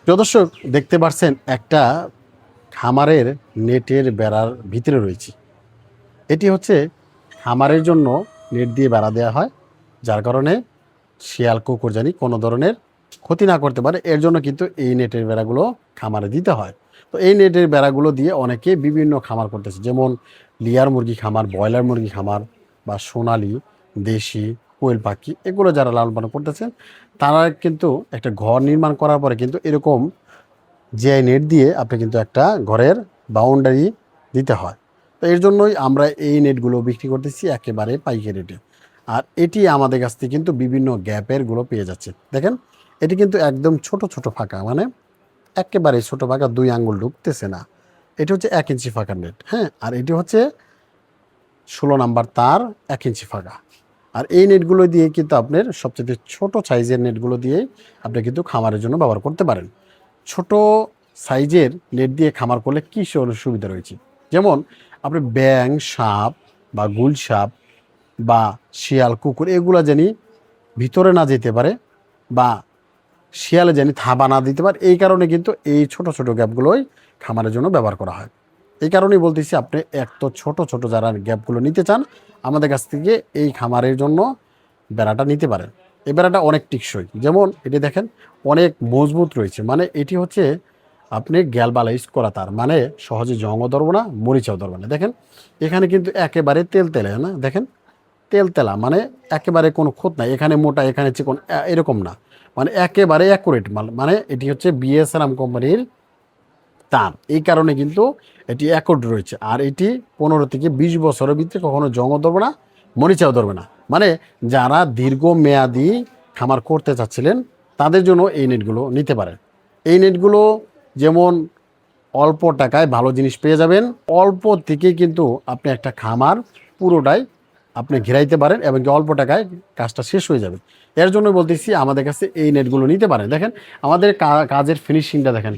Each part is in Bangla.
প্রিয় দর্শক, দেখতে পাচ্ছেন একটা খামারের নেটের বেড়ার ভিতরে রয়েছে। এটি হচ্ছে খামারের জন্য নেট দিয়ে বেড়া দেওয়া হয়, যার কারণে শিয়াল কুকুর জানি কোনো ধরনের ক্ষতি না করতে পারে। এর জন্য কিন্তু এই নেটের বেড়াগুলো খামারে দিতে হয়। তো এই নেটের বেড়াগুলো দিয়ে অনেকে বিভিন্ন খামার করতেছে, যেমন লেয়ার মুরগি খামার, ব্রয়লার মুরগি খামার বা সোনালি, দেশি, কোয়েল পাখি, এগুলো যারা লালন পালন করতেছেন তারা কিন্তু একটা ঘর নির্মাণ করার পরে কিন্তু এরকম জিআই নেট দিয়ে আপনি কিন্তু একটা ঘরের বাউন্ডারি দিতে হয়। তো এর জন্যই আমরা এই নেটগুলো বিক্রি করতেছি একেবারে পাইকারি রেটে। আর এটি আমাদের কাছ থেকে কিন্তু বিভিন্ন গ্যাপেরগুলো পেয়ে যাচ্ছে। দেখেন, এটি কিন্তু একদম ছোট ছোট ফাঁকা, মানে একেবারে ছোট ফাঁকা, 2 আঙ্গুল ঢুকতেছে না। এটি হচ্ছে 1 ইঞ্চি ফাঁকা নেট, হ্যাঁ। আর এটি হচ্ছে 16 নাম্বার তার, 1 ইঞ্চি ফাঁকা। আর এই নেটগুলো দিয়ে কিন্তু আপনার সবচেয়ে ছোট সাইজের নেটগুলো দিয়েই আপনি কিন্তু খামারের জন্য ব্যবহার করতে পারেন। ছোট সাইজের নেট দিয়ে খামার করলে কী সুবিধা রয়েছে, যেমন আপনি ব্যাং, সাপ বা গুলসাপ বা শিয়াল কুকুর এগুলো জানি ভিতরে না যেতে পারে, বা শিয়ালে জানি থাবা না দিতে পারে। এই কারণে কিন্তু এই ছোট ছোট গ্যাপগুলোই খামারের জন্য ব্যবহার করা হয়। এই কারণেই বলতেছি, আপনি এক তো ছোট ছোট যারা গ্যাপগুলো নিতে চান আমাদের কাছ থেকে এই খামারের জন্য বেড়াটা নিতে পারেন। এই বেড়াটা অনেক টিকসই, যেমন এটি দেখেন অনেক মজবুত রয়েছে, মানে এটি হচ্ছে আপনি গ্যালবালাইজ করা তার, মানে সহজে জংও ধরবো না, মরিচাও ধরবো না। দেখেন এখানে কিন্তু একেবারে তেলতেলে না, দেখেন তেলতেলা, মানে একেবারে কোনো খুঁত নাই, এখানে মোটা এখানে চিকন এরকম না, মানে একেবারে অ্যাকুরেট মাল। মানে এটি হচ্ছে বিএসআরএম কোম্পানির তার, এই কারণে কিন্তু এটি অ্যাকুরেট রয়েছে। আর এটি 15 থেকে 20 বছরের ভিতরে কখনো জংও ধরবে না, মরিচাও ধরবে না। মানে যারা দীর্ঘমেয়াদী খামার করতে চাচ্ছিলেন তাদের জন্য এই নেটগুলো নিতে পারেন। এই নেটগুলো যেমন অল্প টাকায় ভালো জিনিস পেয়ে যাবেন, অল্প থেকেই কিন্তু আপনি একটা খামার পুরোটাই আপনি ঘেরাইতে পারেন, এবং কি অল্প টাকায় কাজটা শেষ হয়ে যাবে। এর জন্য বলতেছি আমাদের কাছে এই নেটগুলো নিতে পারেন। দেখেন আমাদের কাজের ফিনিশিংটা দেখেন,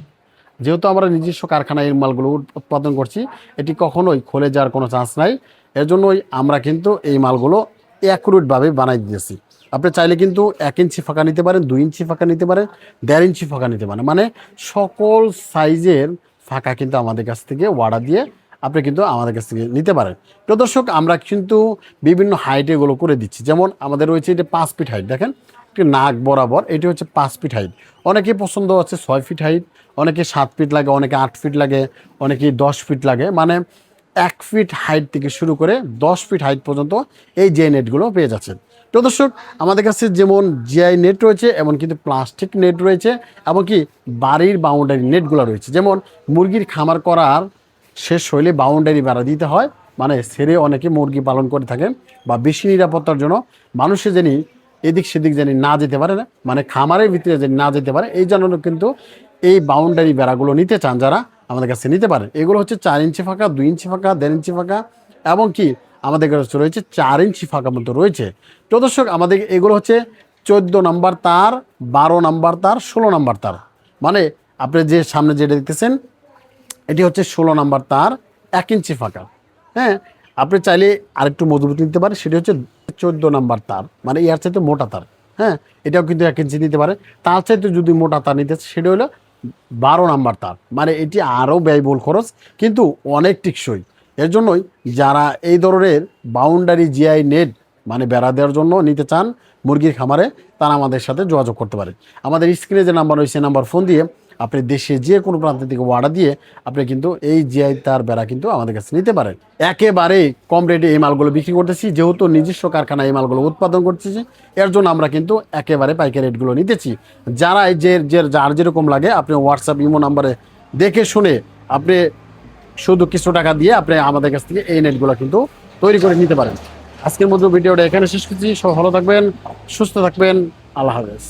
যেহেতু আমরা নিজস্ব কারখানায় এই মালগুলো উৎপাদন করছি, এটি কখনোই খুলে যাওয়ার কোনো চান্স নাই। এর জন্যই আমরা কিন্তু এই মালগুলো অ্যাকুরেটভাবে বানাই দিয়েছি। আপনি চাইলে কিন্তু 1 ইঞ্চি ফাঁকা নিতে পারেন, 2 ইঞ্চি ফাঁকা নিতে পারেন, 1.5 ইঞ্চি ফাঁকা নিতে পারেন, মানে সকল সাইজের ফাঁকা কিন্তু আমাদের কাছ থেকে অর্ডার দিয়ে আপনি কিন্তু আমাদের কাছ থেকে নিতে পারেন। তো দর্শক, আমরা কিন্তু বিভিন্ন হাইটে এগুলো করে দিচ্ছি। যেমন আমাদের রয়েছে এটা 5 ফিট হাইট, দেখেন একটি নাক বরাবর, এটি হচ্ছে 5 ফিট হাইট। অনেকে পছন্দ হচ্ছে 6 ফিট হাইট, অনেকে 7 ফিট লাগে, অনেকে 8 ফিট লাগে, অনেকে 10 ফিট লাগে। মানে 1 ফিট হাইট থেকে শুরু করে 10 ফিট হাইট পর্যন্ত এই যে নেটগুলো পেয়ে যাচ্ছেন। তো দর্শক, আমাদের কাছে যেমন জিআই নেট রয়েছে, এমন কিন্তু প্লাস্টিক নেট রয়েছে, এমনকি বাড়ির বাউন্ডারি নেটগুলো রয়েছে। যেমন মুরগির খামার করার শেষ হইলে বাউন্ডারি বেড়া দিতে হয়, মানে ছেড়ে অনেকে মুরগি পালন করে থাকেন, বা বেশি নিরাপত্তার জন্য মানুষে জানি এদিক সেদিক জানি না যেতে পারে না, মানে খামারের ভিতরে জানি না যেতে পারে, এই জন্য কিন্তু এই বাউন্ডারি বেড়াগুলো নিতে চান যারা আমাদের কাছে নিতে পারেন। এগুলো হচ্ছে 4 ইঞ্চি ফাঁকা, 2 ইঞ্চি ফাঁকা, 1.5 ইঞ্চি ফাঁকা, এবং কি আমাদের কাছে রয়েছে 4 ইঞ্চি ফাঁকা মতো রয়েছে। তো দর্শক, আমাদের এগুলো হচ্ছে 14 নাম্বার তার, 12 নাম্বার তার, 16 নাম্বার তার। মানে আপনি যে সামনে যেটা দেখতেছেন এটি হচ্ছে 16 নাম্বার তার, 1 ইঞ্চি ফাঁকা, হ্যাঁ। আপনি চাইলে আরেকটু মজবুত নিতে পারেন, সেটি হচ্ছে 14 নাম্বার তার, মানে এর চাইতে মোটা তার, হ্যাঁ। এটাও কিন্তু 1 ইঞ্চি নিতে পারে। তার চাইতে যদি মোটা তার নিতে সেটা হলো 12 নাম্বার তার, মানে এটি আরও ব্যয়বহুল খরচ, কিন্তু অনেক টিকসই। এর জন্যই যারা এই ধরনের বাউন্ডারি জিআই নেট মানে বেড়া দেওয়ার জন্য নিতে চান মুরগির খামারে, তারা আমাদের সাথে যোগাযোগ করতে পারে। আমাদের স্ক্রিনে যে নাম্বার রয়েছে নাম্বার ফোন দিয়ে আপনি দেশে যে কোনো প্রান্ত থেকে অর্ডার দিয়ে আপনি কিন্তু এই জিআই তার বেড়া কিন্তু আমাদের কাছে নিতে পারেন। একেবারে কম রেটে এই মালগুলো বিক্রি করতেছি, যেহেতু নিজস্ব কারখানায় এই মালগুলো উৎপাদন করতেছি, এর জন্য আমরা কিন্তু একেবারে পাইকারি রেটগুলো নিতেছি। যারা যার যেরকম লাগে আপনি হোয়াটসঅ্যাপ ইমো নাম্বারে দেখে শুনে আপনি শুধু কিছু টাকা দিয়ে আপনি আমাদের কাছ থেকে এই নেটগুলো কিন্তু তৈরি করে নিতে পারেন। আজকের মতো ভিডিওটা এখানে শেষ করছি। সব ভালো থাকবেন, সুস্থ থাকবেন, আল্লাহ হাফেজ।